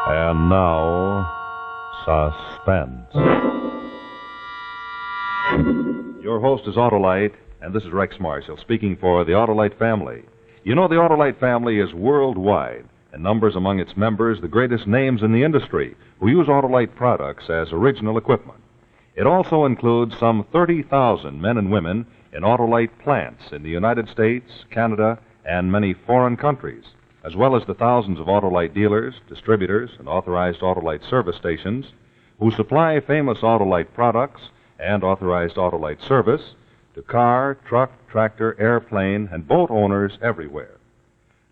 And now, Suspense. Your host is Autolite, and this is Rex Marshall speaking for the Autolite family. You know, the Autolite family is worldwide and numbers among its members the greatest names in the industry who use Autolite products as original equipment. It also includes some 30,000 men and women in Autolite plants in the United States, Canada, and many foreign countries, as well as the thousands of Autolite dealers, distributors, and authorized Autolite service stations who supply famous Autolite products and authorized Autolite service to car, truck, tractor, airplane, and boat owners everywhere.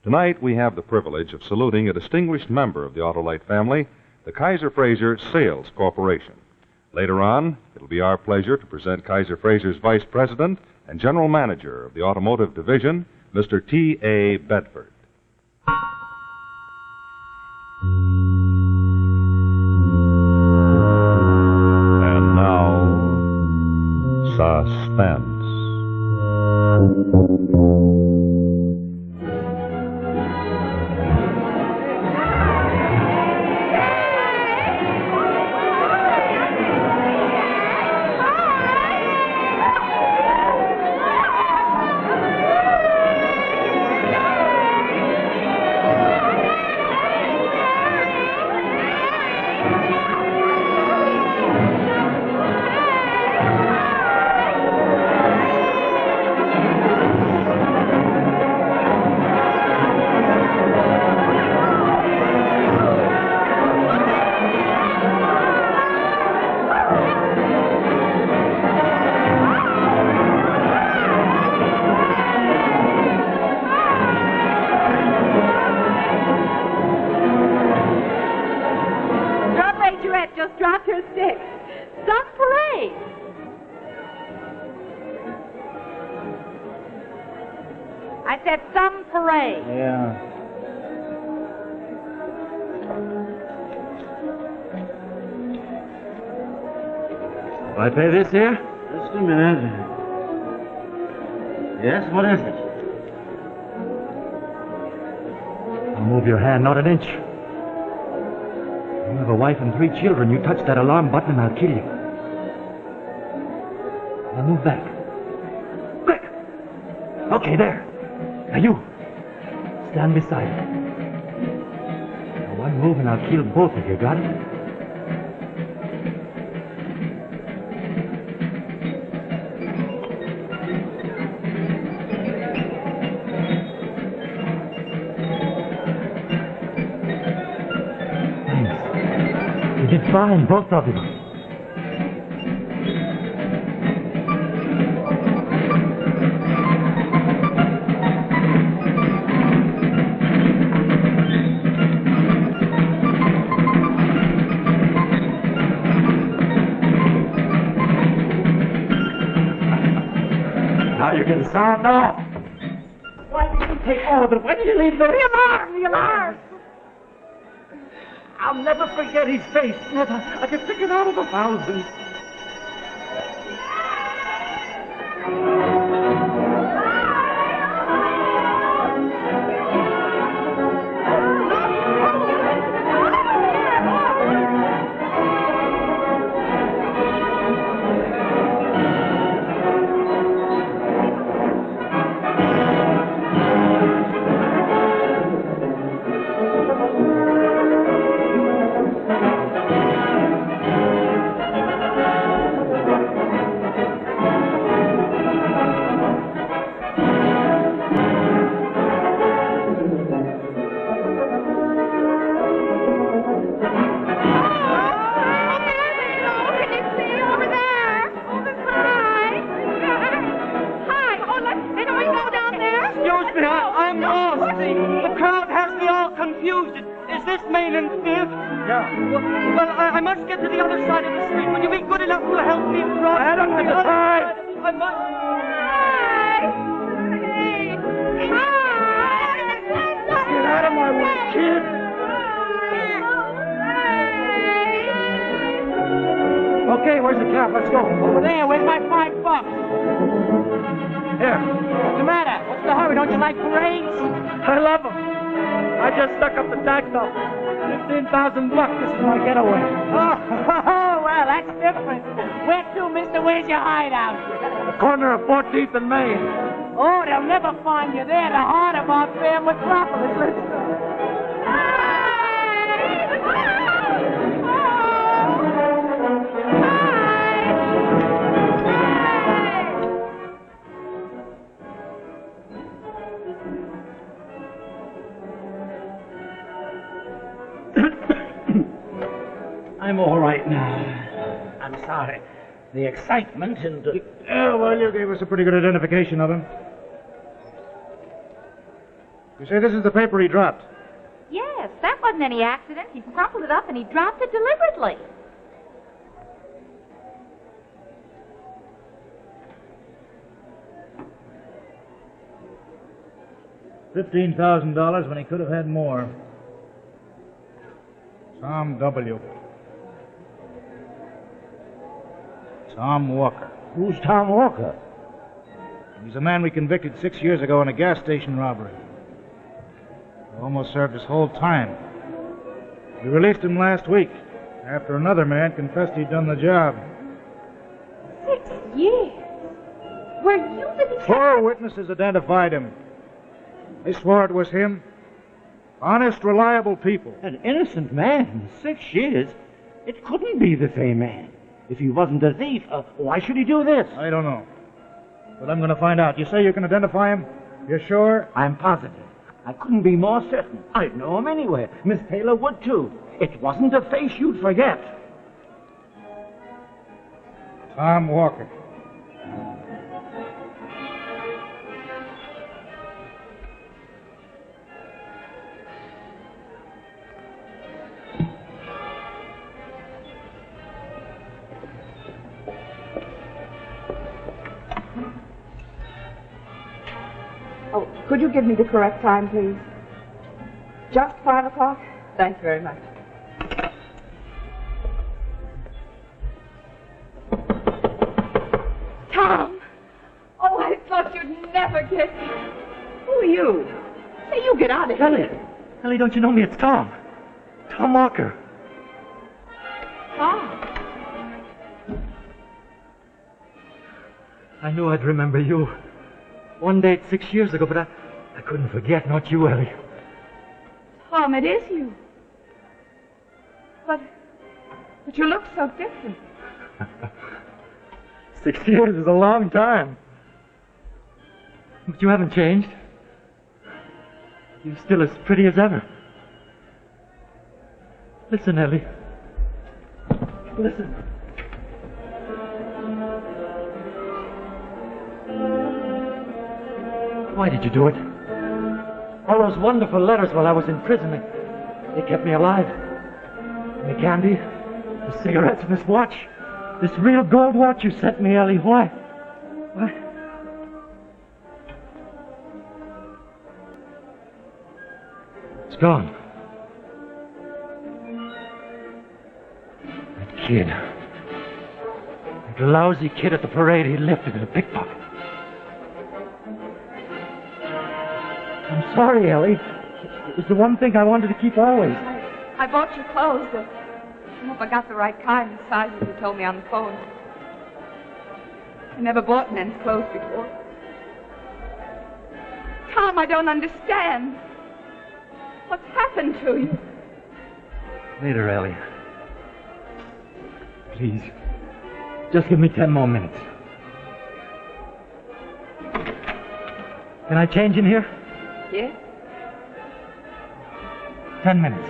Tonight we have the privilege of saluting a distinguished member of the Autolite family, the Kaiser Frazer Sales Corporation. Later on, it'll be our pleasure to present Kaiser Frazer's Vice President and General Manager of the Automotive Division, Mr. T.A. Bedford. And now, Suspense. Just dropped her stick. Some parade. I said some parade. Yeah. Will I pay this here? Just a minute. Yes, what is it? I'll move your hand, not an inch. You have a wife and 3 children. You touch that alarm button and I'll kill you. Now move back. Quick! Okay, there. Now you. Stand beside me. Now one move and I'll kill both of you, got it? You did fine, both of you. Now you can sound off. Why did you take all of it? When did you leave the alarm? The alarm! I'll never forget his face. Never. I could pick it out of 1,000. I'm lost. The crowd has me all confused. Is this Main and Fifth? Yeah. Well, I must get to the other side of the street. Will you be good enough to help me across? I don't have the time. I must. Get out of my way, kid. Okay, where's the cab? Let's go. Over there. Where's my $5? Here. What's the matter? What's the hurry? Don't you like parades? I love them. I just stuck up the tax office. 15,000 bucks. This is my getaway. Oh, well, that's different. Where to, mister? Where's your hideout? The corner of 14th and Main. Oh, they'll never find you there, the heart of our fair metropolis. Listen. I'm all right now. I'm sorry. The excitement and... Well, you gave us a pretty good identification of him. You say this is the paper he dropped? Yes, that wasn't any accident. He crumpled it up and he dropped it deliberately. $15,000 when he could have had more. Tom W. Tom Walker. Who's Tom Walker? He's a man we convicted 6 years ago in a gas station robbery. He almost served his whole time. We released him last week after another man confessed he'd done the job. 6 years? Were you the detective? 4 witnesses identified him. They swore it was him. Honest, reliable people. An innocent man. 6 years? It couldn't be the same man. If he wasn't a thief, why should he do this? I don't know. But I'm going to find out. You say you can identify him? You're sure? I'm positive. I couldn't be more certain. I'd know him anywhere. Miss Taylor would, too. It wasn't a face you'd forget. Tom Walker. Oh, could you give me the correct time, please? Just 5 o'clock? Thank you very much. Tom! Oh, I thought you'd never get me. Who are you? Say, you get out of here. Ellie, don't you know me? It's Tom. Tom Walker. Tom? I knew I'd remember you. One date 6 years ago, but I couldn't forget, not you, Ellie. Tom, it is you. But you look so different. 6 years is a long time. But you haven't changed. You're still as pretty as ever. Listen, Ellie. Listen. Why did you do it? All those wonderful letters while I was in prison, they kept me alive. And the candy, the cigarettes, and this watch. This real gold watch you sent me, Ellie. Why? Why? It's gone. That kid. That lousy kid at the parade, he lifted in a pickpocket. I'm sorry, Ellie. It was the one thing I wanted to keep always. I bought you clothes. I hope I got the right kind and sizes you told me on the phone. I never bought men's clothes before. Tom, I don't understand. What's happened to you? Later, Ellie. Please. Just give me 10 more minutes. Can I change in here? Yes? 10 minutes.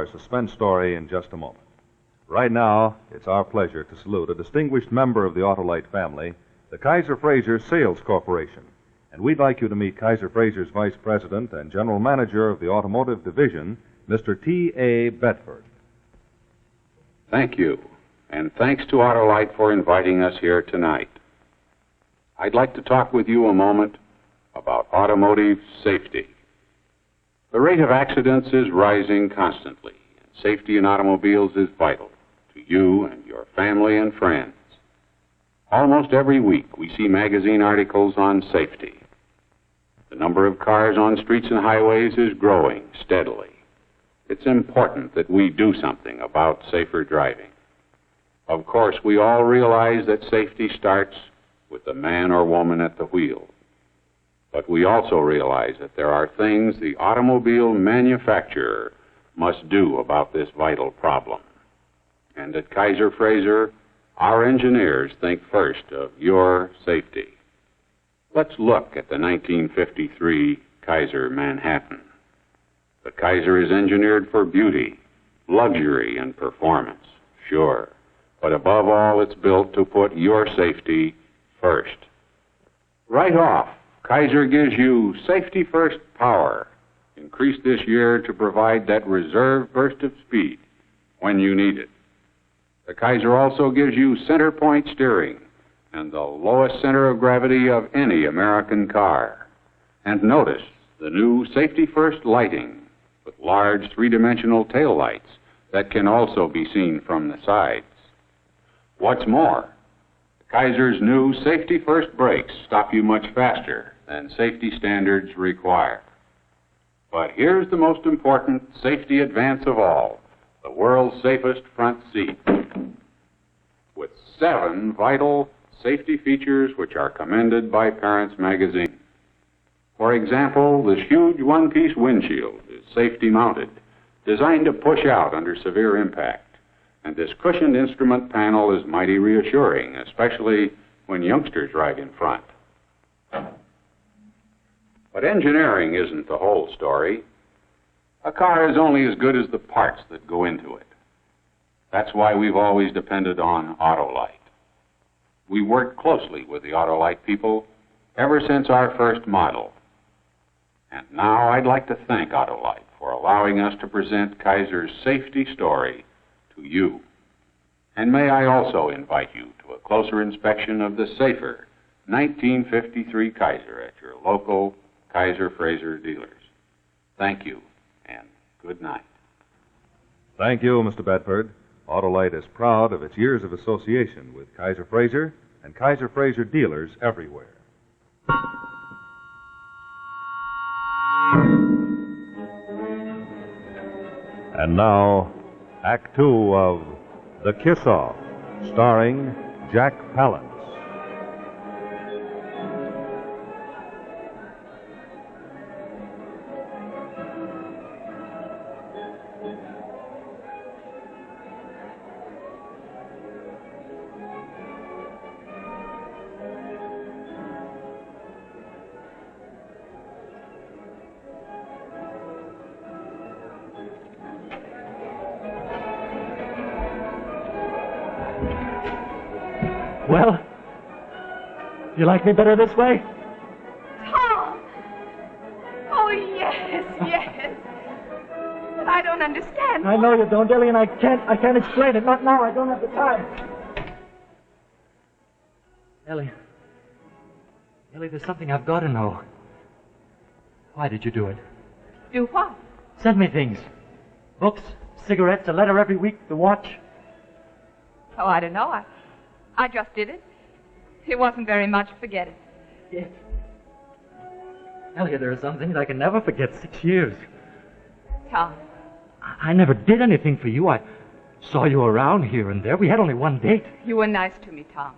our suspense story in just a moment. Right now, it's our pleasure to salute a distinguished member of the Autolite family, the Kaiser Fraser Sales Corporation. And we'd like you to meet Kaiser Fraser's Vice President and General Manager of the Automotive Division, Mr. T.A. Bedford. Thank you, and thanks to Autolite for inviting us here tonight. I'd like to talk with you a moment about automotive safety. The rate of accidents is rising constantly, and safety in automobiles is vital to you and your family and friends. Almost every week we see magazine articles on safety. The number of cars on streets and highways is growing steadily. It's important that we do something about safer driving. Of course, we all realize that safety starts with the man or woman at the wheel. But we also realize that there are things the automobile manufacturer must do about this vital problem. And at Kaiser Fraser, our engineers think first of your safety. Let's look at the 1953 Kaiser Manhattan. The Kaiser is engineered for beauty, luxury, and performance, sure. But above all, it's built to put your safety first. Right off, Kaiser gives you safety first power, increased this year to provide that reserve burst of speed when you need it. The Kaiser also gives you center point steering and the lowest center of gravity of any American car. And notice the new safety first lighting with large three-dimensional taillights that can also be seen from the sides. What's more, Kaiser's new safety first brakes stop you much faster than safety standards require. But here's the most important safety advance of all, the world's safest front seat, with 7 vital safety features which are commended by Parents magazine. For example, this huge one-piece windshield is safety mounted, designed to push out under severe impact. And this cushioned instrument panel is mighty reassuring, especially when youngsters ride in front. But engineering isn't the whole story. A car is only as good as the parts that go into it. That's why we've always depended on Autolite. We worked closely with the Autolite people ever since our first model. And now I'd like to thank Autolite for allowing us to present Kaiser's safety story to you. And may I also invite you to a closer inspection of the safer 1953 Kaiser at your local Kaiser Fraser dealers. Thank you, and good night. Thank you, Mr. Bedford. Autolite is proud of its years of association with Kaiser Fraser and Kaiser Fraser dealers everywhere. And now, Act 2 of The Kiss-Off, starring Jack Palance. Well, you like me better this way? Tom! Oh, yes, yes. But I don't understand. I know you don't, Ellie, and I can't explain it. Not now. I don't have the time. Ellie, there's something I've got to know. Why did you do it? Do what? Send me things. Books, cigarettes, a letter every week, the watch. Oh, I don't know. I just did it. It wasn't very much, forget it. Yes. Elliot, there are some things I can never forget. 6 years. Tom. I never did anything for you. I saw you around here and there. We had only one date. You were nice to me, Tom.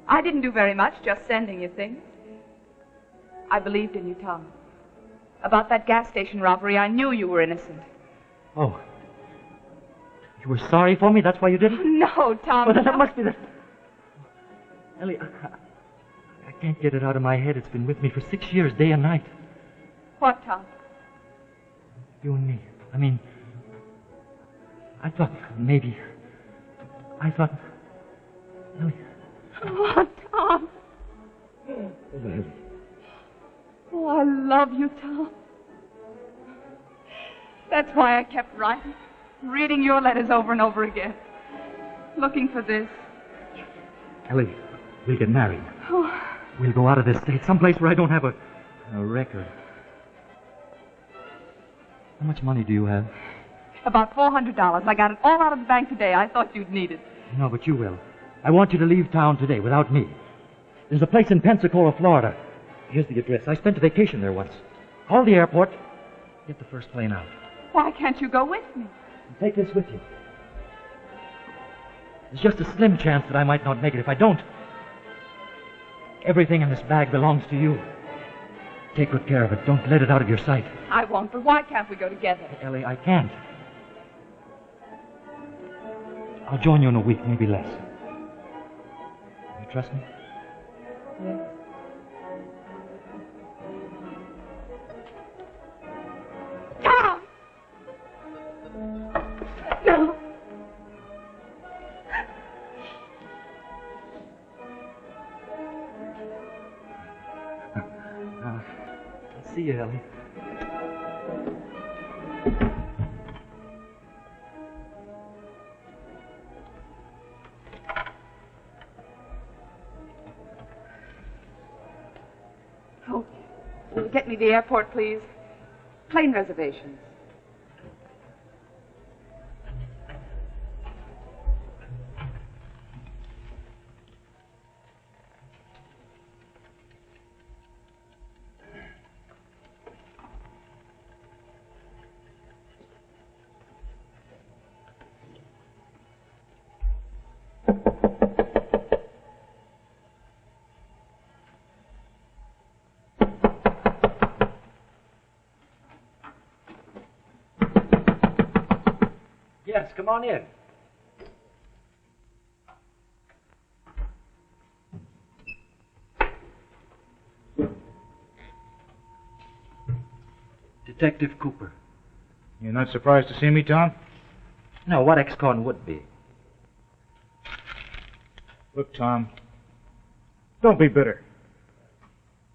I didn't do very much, just sending you things. I believed in you, Tom. About that gas station robbery, I knew you were innocent. Oh. You were sorry for me? That's why you did it? No, Tom. Well, then no. that must be the... Ellie, I can't get it out of my head. It's been with me for 6 years, day and night. What, Tom? You and me. I mean, I thought maybe... Ellie. Oh, Tom. Oh, I love you, Tom. That's why I kept writing, reading your letters over and over again, looking for this. Ellie, we'll get married. Oh. We'll go out of this state, someplace where I don't have a record. How much money do you have? About $400. I got it all out of the bank today. I thought you'd need it. No, but you will. I want you to leave town today without me. There's a place in Pensacola, Florida. Here's the address. I spent a vacation there once. Call the airport. Get the first plane out. Why can't you go with me? And take this with you. There's just a slim chance that I might not make it. If I don't, everything in this bag belongs to you. Take good care of it. Don't let it out of your sight. I won't, but why can't we go together? Ellie, I can't. I'll join you in a week, maybe less. You trust me? Yes. Tom! No! I'll see you, Ellie. Oh, will you get me to the airport, please? Plane reservations. Yes, come on in. Detective Cooper. You're not surprised to see me, Tom? No, what ex-con would be? Look, Tom, don't be bitter.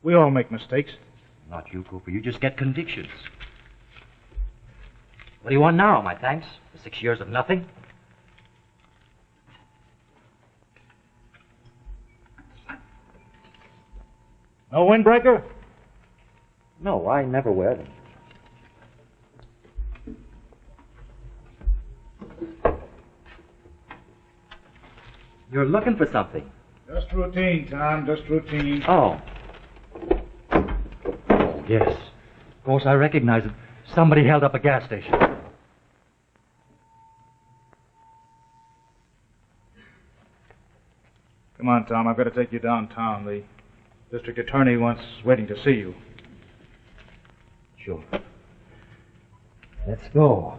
We all make mistakes. Not you, Cooper. You just get convictions. What do you want now, my thanks? For 6 years of nothing? No windbreaker? No, I never wear them. You're looking for something. Just routine, Tom, just routine. Oh. Oh, yes. Of course, I recognize it. Somebody held up a gas station. Come on, Tom, I've got to take you downtown. The district attorney wants waiting to see you. Sure. Let's go.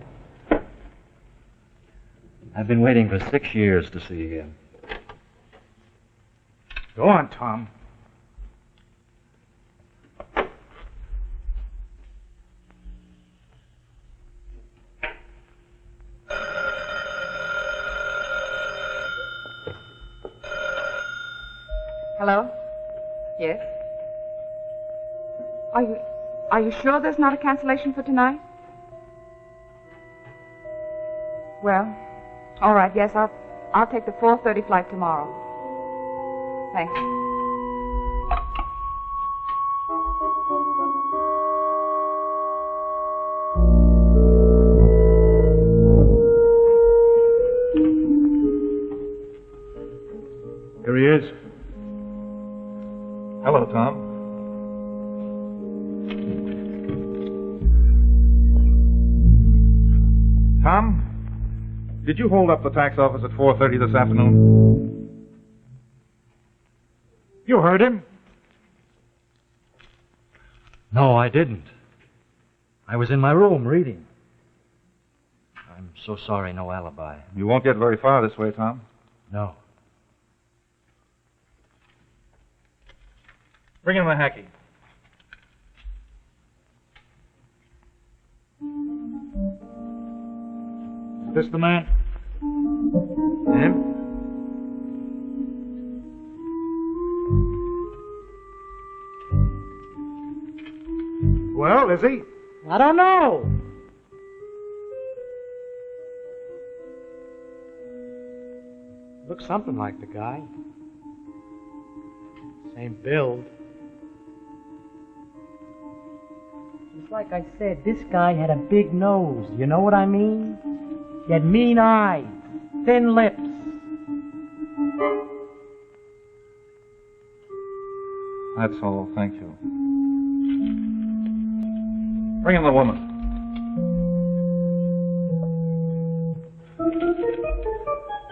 I've been waiting for 6 years to see him. Go on, Tom. Hello? Yes? Are you sure there's not a cancellation for tonight? Well, all right, yes, I'll take the 4:30 flight tomorrow. Thanks. Here he is. Hello, Tom. Tom, did you hold up the tax office at 4:30 this afternoon? You heard him. No, I didn't. I was in my room reading. I'm so sorry, no alibi. You won't get very far this way, Tom. No. Bring in the hacky. This the man? Him? Well, is he? I don't know. Looks something like the guy. Same build. Just like I said, this guy had a big nose. You know what I mean? He had mean eyes, thin lips. That's all, thank you. Bring in the woman.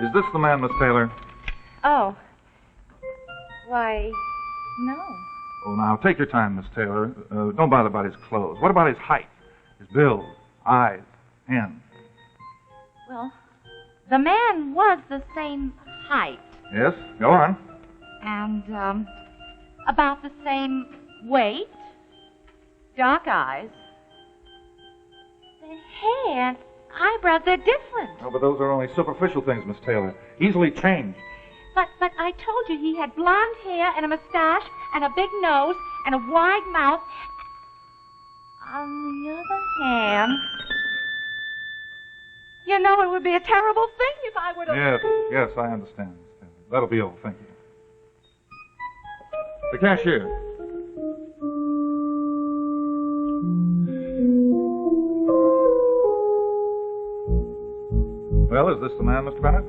Is this the man, Miss Taylor? Oh. Why, no. Oh, now, take your time, Miss Taylor. Don't bother about his clothes. What about his height, his build, eyes, hands? Well, the man was the same height Yes, go on. and about the same weight, dark eyes. The hair and eyebrows, they're different. Oh, but those are only superficial things, Miss Taylor. Easily changed. But I told you he had blonde hair and a mustache and a big nose and a wide mouth. On the other hand, you know it would be a terrible thing if I were to... Yes, I understand, Miss Taylor. That'll be all, thank you. The cashier. Well, is this the man, Mr. Bennett?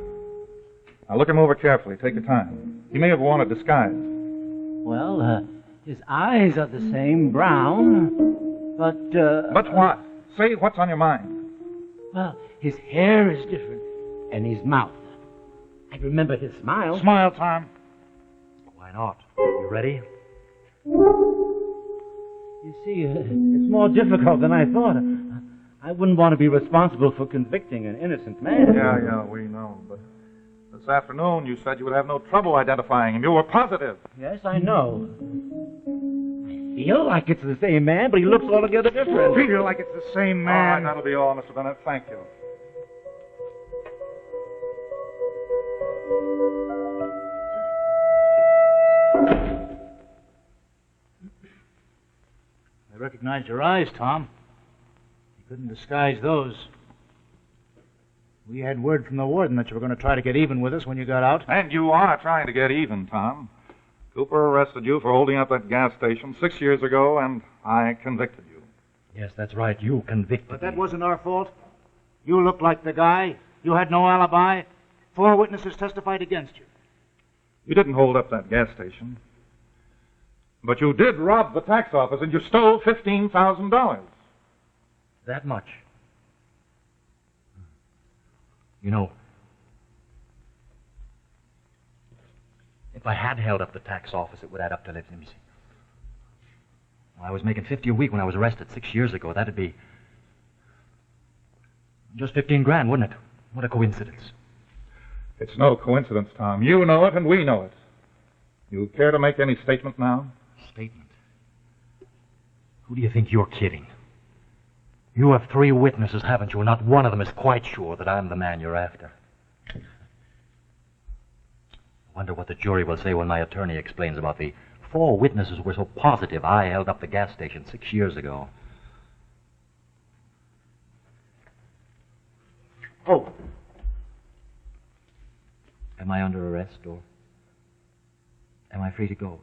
Now look him over carefully. Take your time. He may have worn a disguise. Well, his eyes are the same, brown, but... But what? Say what's on your mind. Well, his hair is different, and his mouth. I remember his smile. Smile, Tom. Why not? You ready? You see, it's more difficult than I thought. I wouldn't want to be responsible for convicting an innocent man. Yeah, we know, but this afternoon you said you would have no trouble identifying him. You were positive. Yes, I know. I feel like it's the same man, but he looks altogether different. Feel like it's the same man. All right, that'll be all, Mr. Bennett. Thank you. I recognize your eyes, Tom. You couldn't disguise those. We had word from the warden that you were going to try to get even with us when you got out. And you are trying to get even, Tom. Cooper arrested you for holding up that gas station 6 years ago, and I convicted you. Yes, that's right. You convicted But that me. wasn't our fault. You looked like the guy. You had no alibi. 4 witnesses testified against you. You didn't hold up that gas station. But you did rob the tax office, and you stole $15,000. That much. You know, if I had held up the tax office, it would add up to, let me see. Well, I was making $50 a week when I was arrested 6 years ago. That'd be just 15 grand, wouldn't it? What a coincidence. It's no coincidence, Tom. You know it, and we know it. You care to make any statement now? Statement? Who do you think you're kidding? You have 3 witnesses, haven't you? And not one of them is quite sure that I'm the man you're after. I wonder what the jury will say when my attorney explains about the 4 witnesses who were so positive I held up the gas station 6 years ago. Oh, Am I under arrest, or am I free to go?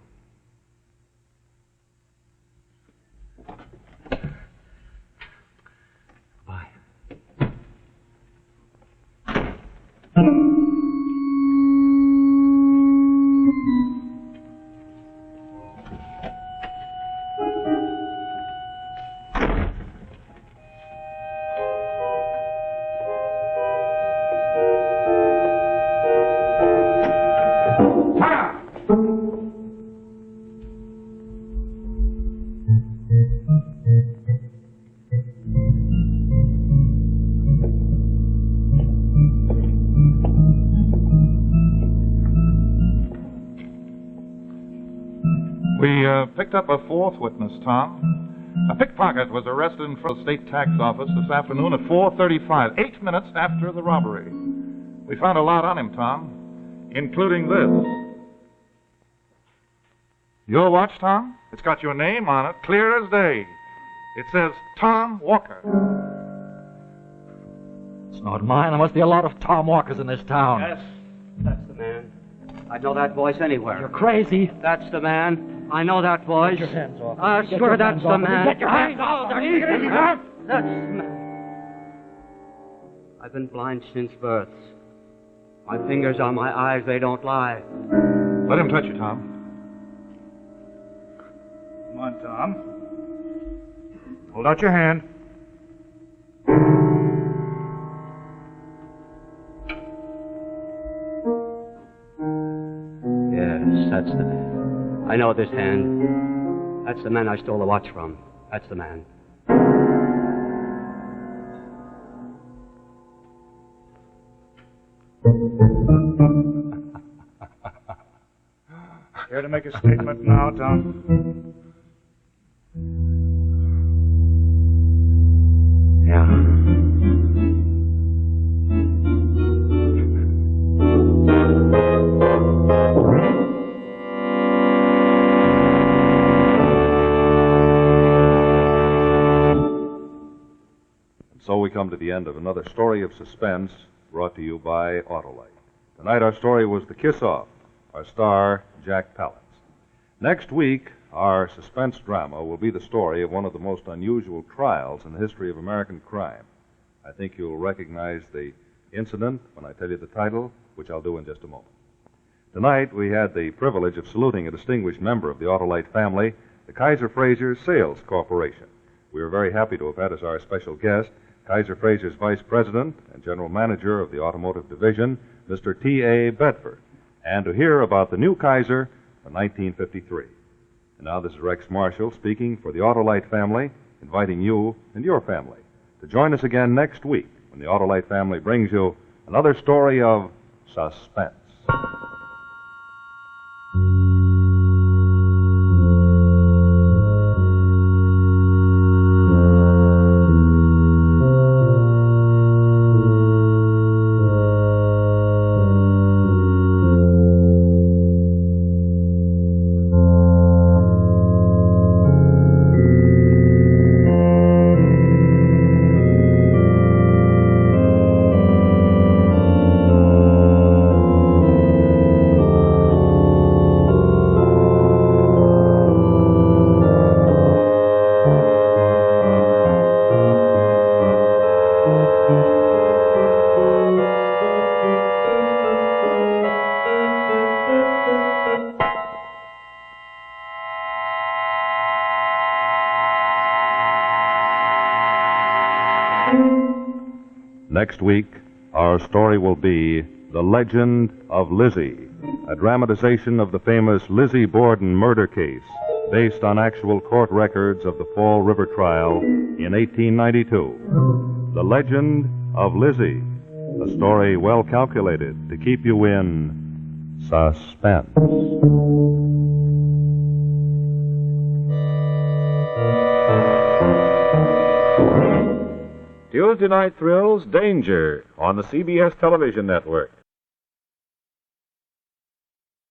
Bye. We picked up a 4th witness, Tom. A pickpocket was arrested in front of the state tax office this afternoon at 4:35, 8 minutes after the robbery. We found a lot on him, Tom, including this. Your watch, Tom? It's got your name on it, clear as day. It says Tom Walker. It's not mine. There must be a lot of Tom Walkers in this town. Yes, that's the man. I'd know that voice anywhere. You're crazy. That's the man. I know that voice. Get your hands off. I Get swear your that's hands the off. man. Get your hands off. That's the man. I've been blind since birth. My fingers on my eyes, they don't lie. Let him touch you, Tom. Come on, Tom. Hold out your hand. Yes, that's the man. I know this hand. That's the man I stole the watch from. That's the man. Care to make a statement now, Tom? So we come to the end of another story of suspense brought to you by Autolite. Tonight our story was The Kiss-Off, our star, Jack Palance. Next week, our suspense drama will be the story of one of the most unusual trials in the history of American crime. I think you'll recognize the incident when I tell you the title, which I'll do in just a moment. Tonight, we had the privilege of saluting a distinguished member of the Autolite family, the Kaiser Fraser Sales Corporation. We are very happy to have had as our special guest Kaiser Fraser's Vice President and General Manager of the Automotive Division, Mr. T.A. Bedford, and to hear about the new Kaiser for 1953. And now this is Rex Marshall speaking for the Autolite family, inviting you and your family to join us again next week when the Autolite family brings you another story of suspense. Next week, our story will be The Legend of Lizzie, a dramatization of the famous Lizzie Borden murder case based on actual court records of the Fall River trial in 1892. The Legend of Lizzie, a story well calculated to keep you in suspense. Tuesday Night Thrills, Danger, on the CBS television network.